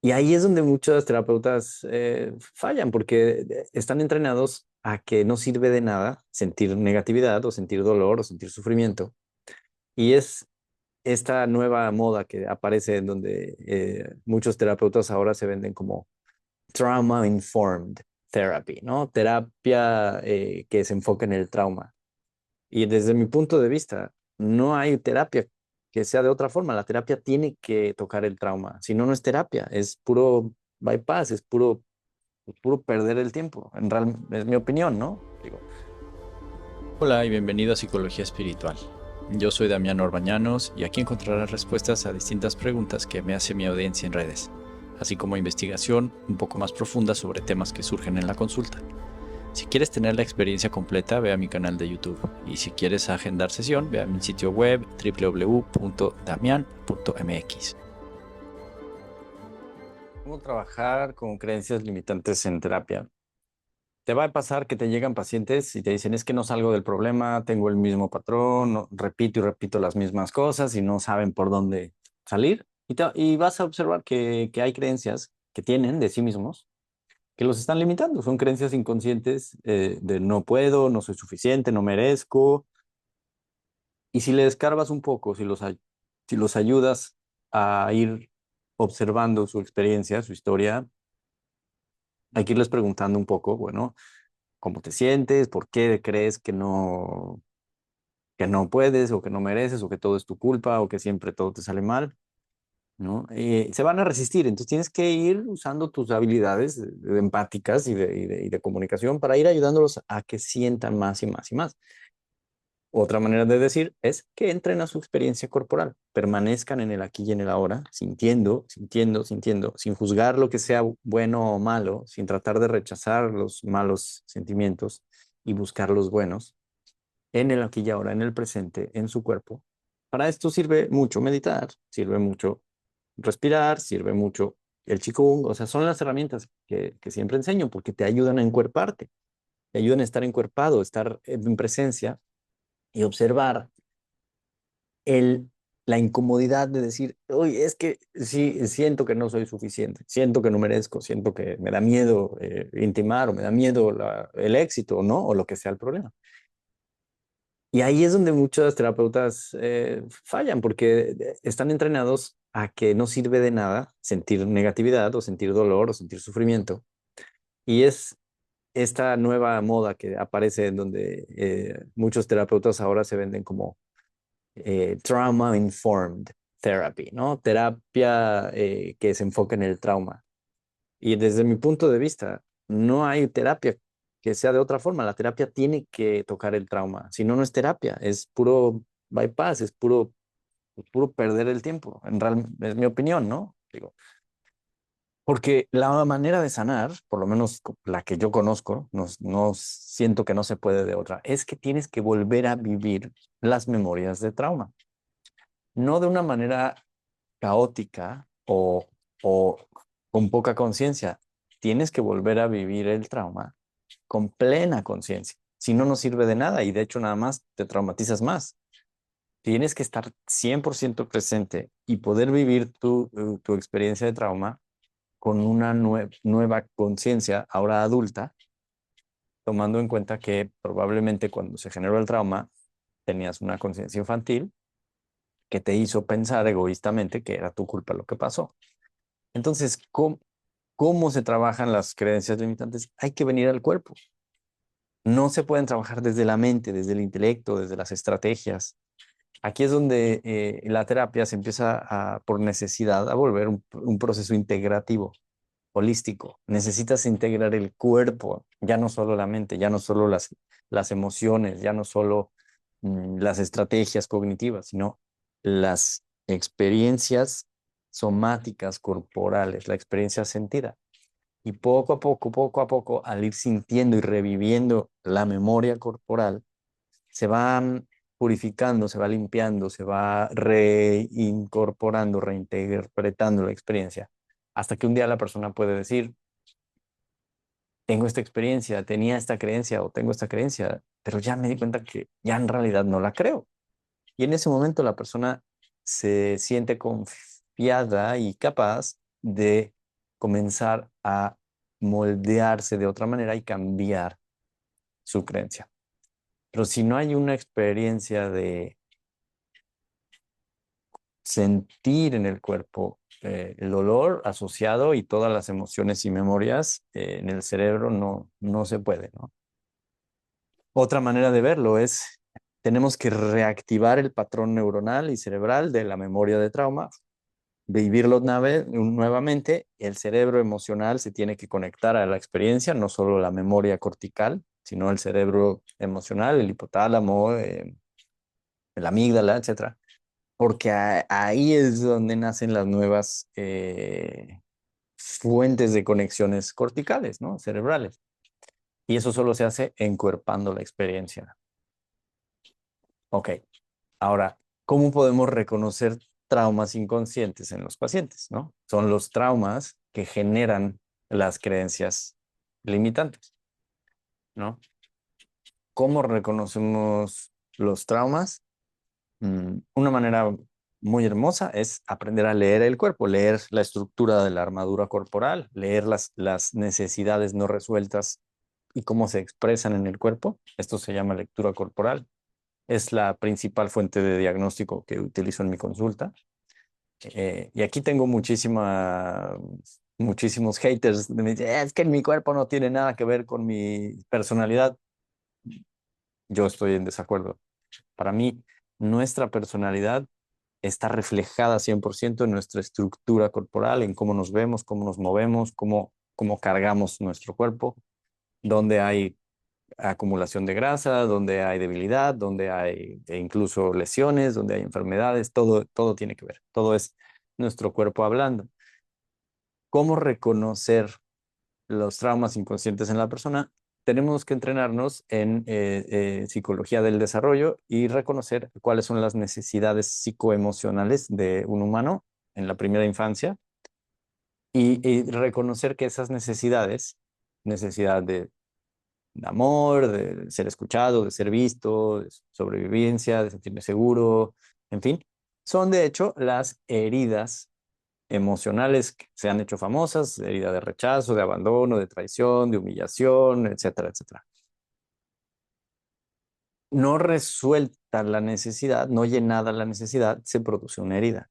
Y ahí es donde muchos terapeutas fallan, porque están entrenados a que no sirve de nada sentir negatividad o sentir dolor o sentir sufrimiento. Y es esta nueva moda que aparece en donde muchos terapeutas ahora se venden como trauma informed therapy, ¿no? Terapia que se enfoca en el trauma. Y desde mi punto de vista, no hay terapia que sea de otra forma. La terapia tiene que tocar el trauma. Si no, no es terapia, es puro bypass, es puro perder el tiempo. Es mi opinión, ¿no? Digo, Hola y bienvenido a Psicología Espiritual. Yo soy Damián Orbañanos y aquí encontrarás respuestas a distintas preguntas que me hace mi audiencia en redes, así como investigación un poco más profunda sobre temas que surgen en la consulta. Si quieres tener la experiencia completa, ve a mi canal de YouTube y si quieres agendar sesión, ve a mi sitio web www.damian.mx. ¿cómo trabajar con creencias limitantes en terapia? Te va a pasar que te llegan pacientes y te dicen, es que no salgo del problema, tengo el mismo patrón, repito y repito las mismas cosas y no saben por dónde salir. Y vas a observar que hay creencias que tienen de sí mismos que los están limitando. Son creencias inconscientes de no puedo, no soy suficiente, no merezco. Y si le escarbas un poco, si los ayudas a ir observando su experiencia, su historia, hay que irles preguntando un poco, bueno, ¿cómo te sientes? ¿Por qué crees que no puedes o que no mereces o que todo es tu culpa o que siempre todo te sale mal? ¿No? Se van a resistir, entonces tienes que ir usando tus habilidades empáticas y de comunicación para ir ayudándolos a que sientan más y más y más. Otra manera de decir es que entren a su experiencia corporal, permanezcan en el aquí y en el ahora, sintiendo, sintiendo, sintiendo, sin juzgar lo que sea bueno o malo, sin tratar de rechazar los malos sentimientos y buscar los buenos en el aquí y ahora, en el presente, en su cuerpo. Para esto sirve mucho meditar, sirve mucho respirar, sirve mucho el Qigong, o sea, son las herramientas que siempre enseño porque te ayudan a encuerparte, te ayudan a estar encuerpado, estar en presencia y observar el, la incomodidad de decir, oye, es que sí, siento que no soy suficiente, siento que no merezco, siento que me da miedo intimar o me da miedo el éxito, ¿no? O lo que sea el problema. Y ahí es donde muchos terapeutas fallan porque están entrenados a que no sirve de nada sentir negatividad o sentir dolor o sentir sufrimiento. Y es esta nueva moda que aparece en donde muchos terapeutas ahora se venden como trauma informed therapy, ¿no? Terapia que se enfoca en el trauma. Y desde mi punto de vista, no hay terapia que sea de otra forma. La terapia tiene que tocar el trauma. Si no, no es terapia, es puro bypass, es puro perder el tiempo. Es mi opinión, ¿no? Digo, porque la manera de sanar, por lo menos la que yo conozco, no siento que no se puede de otra, es que tienes que volver a vivir las memorias de trauma. No de una manera caótica o con poca conciencia. Tienes que volver a vivir el trauma con plena conciencia. Si no, no sirve de nada y de hecho nada más te traumatizas más. Tienes que estar 100% presente y poder vivir tu experiencia de trauma con una nueva conciencia, ahora adulta, tomando en cuenta que probablemente cuando se generó el trauma tenías una conciencia infantil que te hizo pensar egoístamente que era tu culpa lo que pasó. Entonces, ¿cómo se trabajan las creencias limitantes? Hay que venir al cuerpo. No se pueden trabajar desde la mente, desde el intelecto, desde las estrategias. Aquí es donde la terapia se empieza por necesidad a volver un proceso integrativo, holístico. Necesitas integrar el cuerpo, ya no solo la mente, ya no solo las emociones, ya no solo las estrategias cognitivas, sino las experiencias somáticas corporales, la experiencia sentida. Y poco a poco, al ir sintiendo y reviviendo la memoria corporal, se va purificando, se va limpiando, se va reincorporando, reinterpretando la experiencia, hasta que un día la persona puede decir, tengo esta experiencia, tenía esta creencia o tengo esta creencia, pero ya me di cuenta que ya en realidad no la creo. Y en ese momento la persona se siente confiada y capaz de comenzar a moldearse de otra manera y cambiar su creencia. Pero si no hay una experiencia de sentir en el cuerpo el dolor asociado y todas las emociones y memorias en el cerebro, no se puede, ¿no? Otra manera de verlo es, tenemos que reactivar el patrón neuronal y cerebral de la memoria de trauma, vivirlo nuevamente. El cerebro emocional se tiene que conectar a la experiencia, no solo la memoria cortical, sino el cerebro emocional, el hipotálamo, la amígdala, etcétera, porque ahí es donde nacen las nuevas fuentes de conexiones corticales, ¿no? Cerebrales. Y eso solo se hace encuerpando la experiencia. Ok, ahora, ¿cómo podemos reconocer traumas inconscientes en los pacientes, ¿no? Son los traumas que generan las creencias limitantes, ¿no? ¿Cómo reconocemos los traumas? Una manera muy hermosa es aprender a leer el cuerpo, leer la estructura de la armadura corporal, leer las necesidades no resueltas y cómo se expresan en el cuerpo. Esto se llama lectura corporal. Es la principal fuente de diagnóstico que utilizo en mi consulta. Y aquí tengo muchísimos haters. Me dicen, es que mi cuerpo no tiene nada que ver con mi personalidad. Yo estoy en desacuerdo. Para mí, nuestra personalidad está reflejada 100% en nuestra estructura corporal, en cómo nos vemos, cómo nos movemos, cómo cargamos nuestro cuerpo, dónde hay acumulación de grasa, dónde hay debilidad, dónde hay incluso lesiones, dónde hay enfermedades, todo tiene que ver. Todo es nuestro cuerpo hablando. ¿Cómo reconocer los traumas inconscientes en la persona? Tenemos que entrenarnos en psicología del desarrollo y reconocer cuáles son las necesidades psicoemocionales de un humano en la primera infancia y reconocer que esas necesidades, necesidad de amor, de ser escuchado, de ser visto, de sobrevivencia, de sentirme seguro, en fin, son de hecho las heridas emocionales que se han hecho famosas, herida de rechazo, de abandono, de traición, de humillación, etcétera, etcétera. No resuelta la necesidad, no llenada la necesidad, se produce una herida.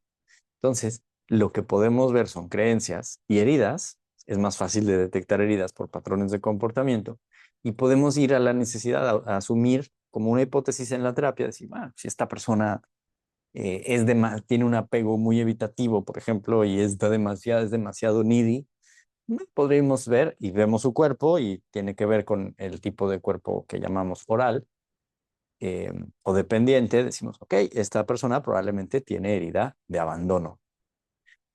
Entonces, lo que podemos ver son creencias y heridas. Es más fácil de detectar heridas por patrones de comportamiento y podemos ir a la necesidad a asumir como una hipótesis en la terapia, decir, ah, si esta persona tiene un apego muy evitativo, por ejemplo, y es demasiado needy, podríamos ver y vemos su cuerpo y tiene que ver con el tipo de cuerpo que llamamos oral eh, o dependiente. Decimos, ok, esta persona probablemente tiene herida de abandono.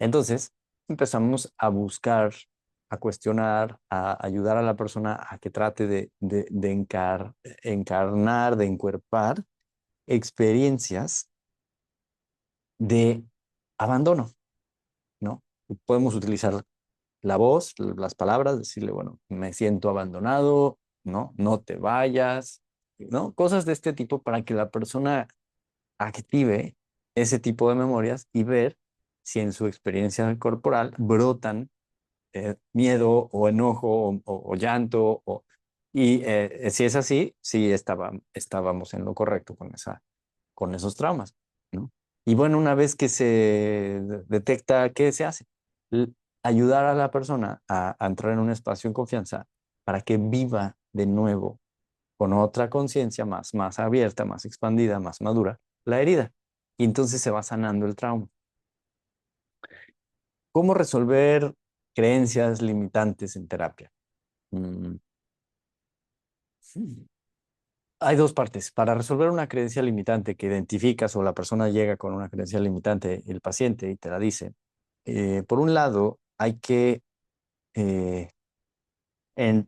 Entonces, empezamos a buscar, a cuestionar, a ayudar a la persona a que trate de encarnar, de encuerpar experiencias de abandono, ¿no? Podemos utilizar la voz, las palabras, decirle, bueno, me siento abandonado, ¿no? No te vayas, ¿no? Cosas de este tipo para que la persona active ese tipo de memorias y ver si en su experiencia corporal brotan miedo o enojo o llanto. Y si es así, sí estábamos en lo correcto con esos traumas, ¿no? Y bueno, una vez que se detecta, ¿qué se hace? L- Ayudar a la persona a entrar en un espacio en confianza para que viva de nuevo con otra conciencia más abierta, más expandida, más madura, la herida. Y entonces se va sanando el trauma. ¿Cómo resolver creencias limitantes en terapia? Mm, sí. Hay dos partes. Para resolver una creencia limitante que identificas o la persona llega con una creencia limitante, el paciente, y te la dice, por un lado, hay que eh,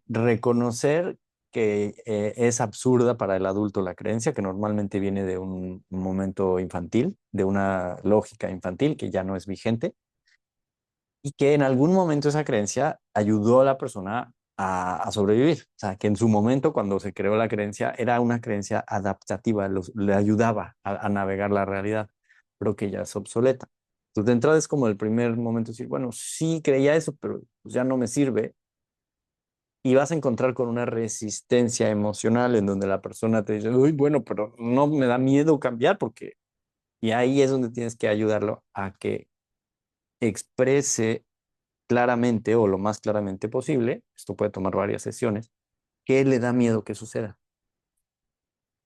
reconocer que es absurda para el adulto la creencia, que normalmente viene de un momento infantil, de una lógica infantil que ya no es vigente, y que en algún momento esa creencia ayudó a la persona a sobrevivir. O sea, que en su momento, cuando se creó la creencia, era una creencia adaptativa, le ayudaba a navegar la realidad, pero que ya es obsoleta. Entonces, de entrada es como el primer momento de decir, bueno, sí creía eso, pero pues ya no me sirve. Y vas a encontrar con una resistencia emocional en donde la persona te dice, uy, bueno, pero no me da miedo cambiar porque... Y ahí es donde tienes que ayudarlo a que exprese claramente o lo más claramente posible, esto puede tomar varias sesiones, qué le da miedo que suceda.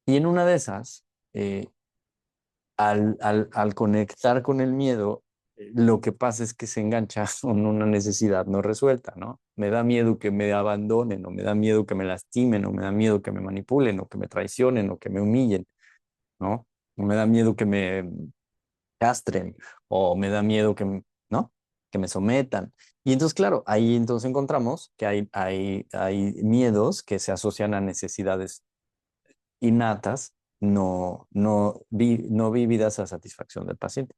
Y en una de esas, eh, al conectar con el miedo, lo que pasa es que se engancha con una necesidad no resuelta, ¿no? Me da miedo que me abandonen, o me da miedo que me lastimen, o me da miedo que me manipulen, o que me traicionen, o que me humillen, ¿no? O me da miedo que me castren, o me da miedo ¿no? Que me sometan. Y entonces, claro, ahí entonces encontramos que hay miedos que se asocian a necesidades innatas, no vividas a satisfacción del paciente.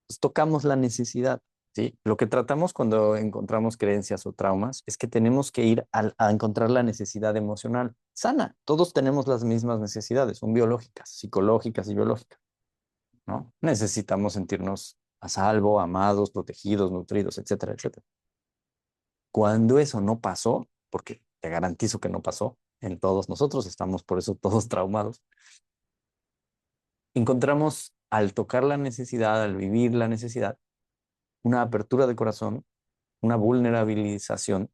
Pues tocamos la necesidad, ¿sí? Lo que tratamos cuando encontramos creencias o traumas es que tenemos que ir a encontrar la necesidad emocional sana. Todos tenemos las mismas necesidades, son biológicas, psicológicas y biológicas, ¿no? Necesitamos sentirnos a salvo, amados, protegidos, nutridos, etcétera, etcétera. Cuando eso no pasó, porque te garantizo que no pasó, en todos nosotros estamos por eso todos traumados, encontramos al tocar la necesidad, al vivir la necesidad, una apertura de corazón, una vulnerabilización.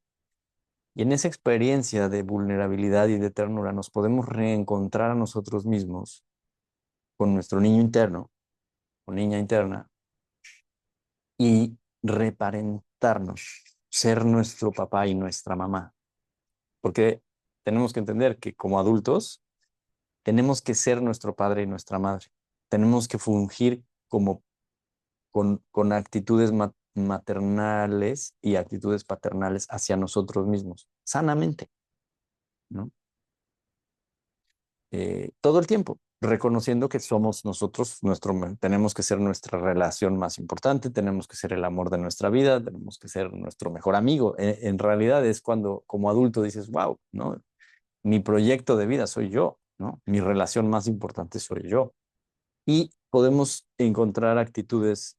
Y en esa experiencia de vulnerabilidad y de ternura nos podemos reencontrar a nosotros mismos con nuestro niño interno o niña interna y reparentarnos, ser nuestro papá y nuestra mamá. Porque tenemos que entender que como adultos tenemos que ser nuestro padre y nuestra madre. Tenemos que fungir como con actitudes maternales y actitudes paternales hacia nosotros mismos, sanamente, ¿no? Todo el tiempo, reconociendo que somos nosotros, tenemos que ser nuestra relación más importante, tenemos que ser el amor de nuestra vida, tenemos que ser nuestro mejor amigo. En realidad es cuando como adulto dices, wow, ¿no? Mi proyecto de vida soy yo, ¿no? Mi relación más importante soy yo. Y podemos encontrar actitudes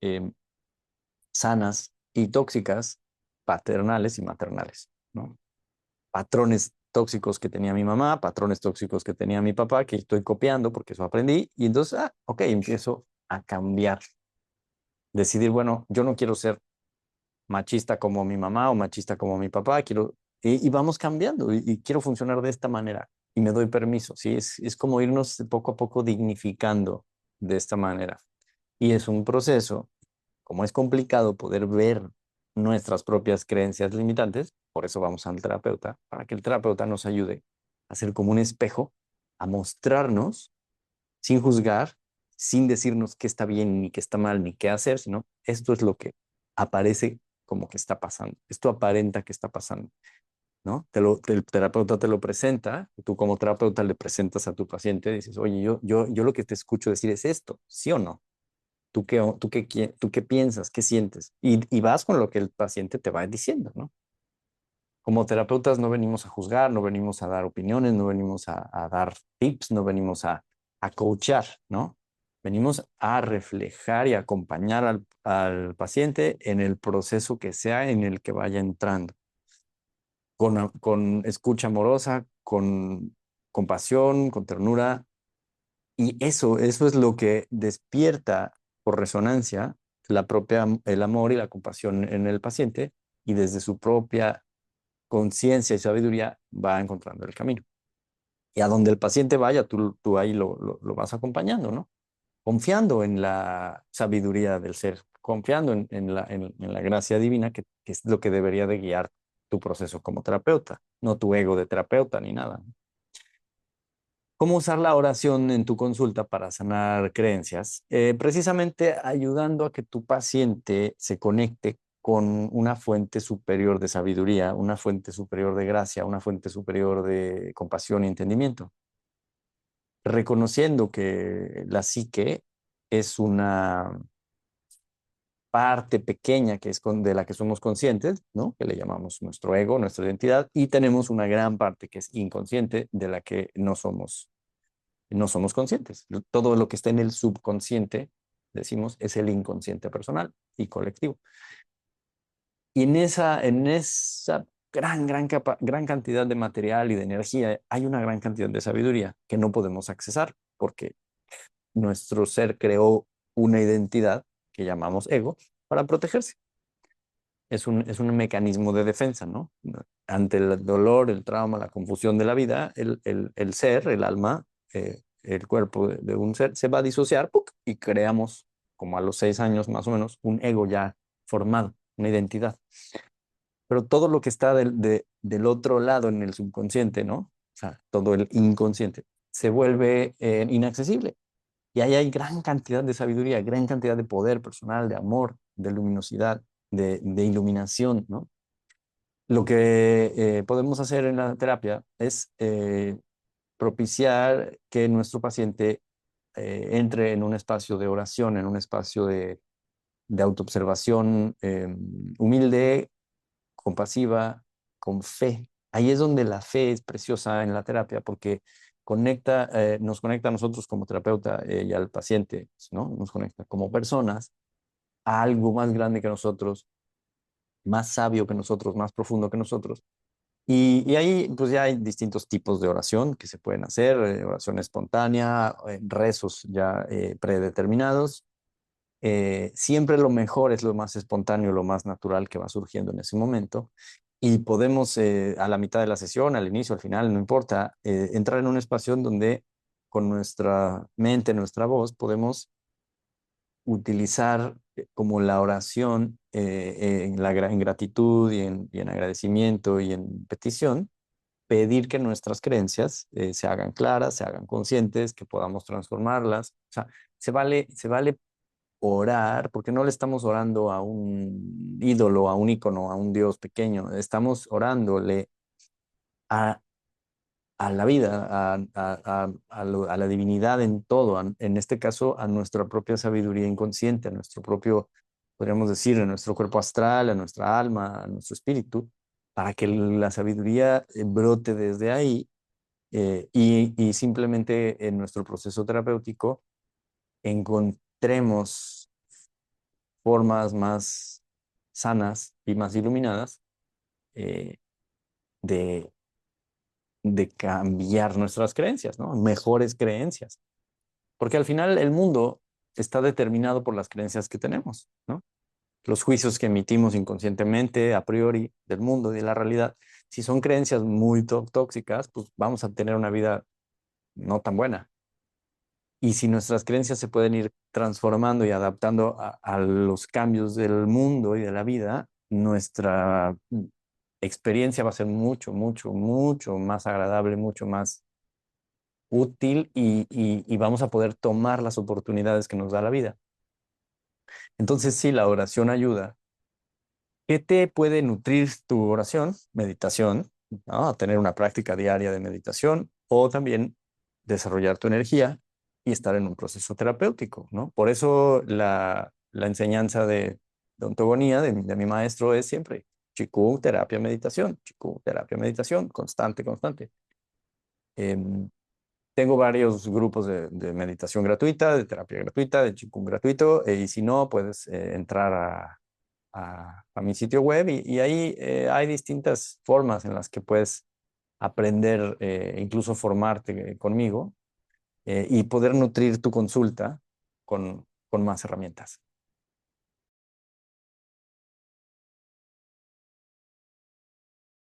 eh, sanas y tóxicas, paternales y maternales, ¿no? Patrones tóxicos que tenía mi mamá, patrones tóxicos que tenía mi papá, que estoy copiando porque eso aprendí, y entonces, ok, empiezo a cambiar, decidir, bueno, yo no quiero ser machista como mi mamá o machista como mi papá, y vamos cambiando, y quiero funcionar de esta manera, y me doy permiso, ¿sí? Es como irnos poco a poco dignificando de esta manera, y es un proceso, como es complicado poder ver nuestras propias creencias limitantes, por eso vamos al terapeuta, para que el terapeuta nos ayude a ser como un espejo, a mostrarnos sin juzgar, sin decirnos qué está bien, ni qué está mal, ni qué hacer, sino esto es lo que aparece como que está pasando. Esto aparenta que está pasando, ¿no? El terapeuta te lo presenta, tú como terapeuta le presentas a tu paciente, dices, oye, yo lo que te escucho decir es esto, ¿sí o no? ¿Tú qué piensas? ¿Qué sientes? Y vas con lo que el paciente te va diciendo, ¿no? Como terapeutas no venimos a juzgar, no venimos a dar opiniones, no venimos a dar tips, no venimos a coachar, ¿no? Venimos a reflejar y acompañar al paciente en el proceso que sea en el que vaya entrando, con escucha amorosa, con compasión, con ternura. Y eso es lo que despierta por resonancia el amor y la compasión en el paciente y desde su propia conciencia y sabiduría va encontrando el camino. Y a donde el paciente vaya, tú ahí lo vas acompañando, ¿no? Confiando en la sabiduría del ser, confiando en la gracia divina, que es lo que debería de guiar tu proceso como terapeuta, no tu ego de terapeuta ni nada. ¿Cómo usar la oración en tu consulta para sanar creencias? Precisamente ayudando a que tu paciente se conecte con una fuente superior de sabiduría, una fuente superior de gracia, una fuente superior de compasión y entendimiento, reconociendo que la psique es una parte pequeña que es de la que somos conscientes, ¿no? Que le llamamos nuestro ego, nuestra identidad, y tenemos una gran parte que es inconsciente de la que no somos conscientes. Todo lo que está en el subconsciente decimos, es el inconsciente personal y colectivo. Y en esa gran cantidad de material y de energía hay una gran cantidad de sabiduría que no podemos accesar porque nuestro ser creó una identidad que llamamos ego para protegerse. Es un mecanismo de defensa, ¿no? Ante el dolor, el trauma, la confusión de la vida, el ser, el alma, el cuerpo de un ser se va a disociar ¡puc! Y creamos, como a los 6 años más o menos, un ego ya formado, una identidad. Pero todo lo que está del otro lado en el subconsciente, ¿no? O sea, todo el inconsciente, se vuelve inaccesible. Y ahí hay gran cantidad de sabiduría, gran cantidad de poder personal, de amor, de luminosidad, de iluminación, ¿no? Lo que podemos hacer en la terapia es propiciar que nuestro paciente entre en un espacio de oración, en un espacio de autoobservación humilde, compasiva, con fe. Ahí es donde la fe es preciosa en la terapia porque nos conecta a nosotros como terapeuta y al paciente, ¿no? Nos conecta como personas a algo más grande que nosotros, más sabio que nosotros, más profundo que nosotros. Y ahí pues ya hay distintos tipos de oración que se pueden hacer, oración espontánea, rezos ya predeterminados. Siempre lo mejor es lo más espontáneo, lo más natural que va surgiendo en ese momento. Y podemos, a la mitad de la sesión, al inicio, al final, no importa, entrar en un espacio en donde con nuestra mente, nuestra voz, podemos utilizar como la oración en gratitud y en agradecimiento y en petición, pedir que nuestras creencias se hagan claras, se hagan conscientes, que podamos transformarlas. O sea, se vale orar, porque no le estamos orando a un ídolo, a un ícono, a un Dios pequeño, estamos orándole a, a la vida, a la divinidad en todo, en este caso a nuestra propia sabiduría inconsciente, a nuestro propio, podríamos decir, a nuestro cuerpo astral, a nuestra alma, a nuestro espíritu, para que la sabiduría brote desde ahí y simplemente en nuestro proceso terapéutico encontremos formas más sanas y más iluminadas eh, de, de cambiar nuestras creencias, ¿no? Mejores creencias. Porque al final el mundo está determinado por las creencias que tenemos, ¿no? Los juicios que emitimos inconscientemente, a priori, del mundo y de la realidad. Si son creencias muy tóxicas, pues vamos a tener una vida no tan buena. Y si nuestras creencias se pueden ir transformando y adaptando a los cambios del mundo y de la vida, nuestra experiencia va a ser mucho, mucho, mucho más agradable, mucho más útil y vamos a poder tomar las oportunidades que nos da la vida. Entonces, sí, la oración ayuda. ¿Qué te puede nutrir tu oración? Meditación, ¿no? Tener una práctica diaria de meditación o también desarrollar tu energía y estar en un proceso terapéutico, ¿no? Por eso la enseñanza de ontogonía de mi maestro es siempre Qigong, terapia, meditación, constante, constante. Em, Tengo varios grupos de meditación gratuita, de terapia gratuita, de Qigong gratuito, y si no, puedes entrar a mi sitio web y ahí hay distintas formas en las que puedes aprender, incluso formarte conmigo y poder nutrir tu consulta con más herramientas.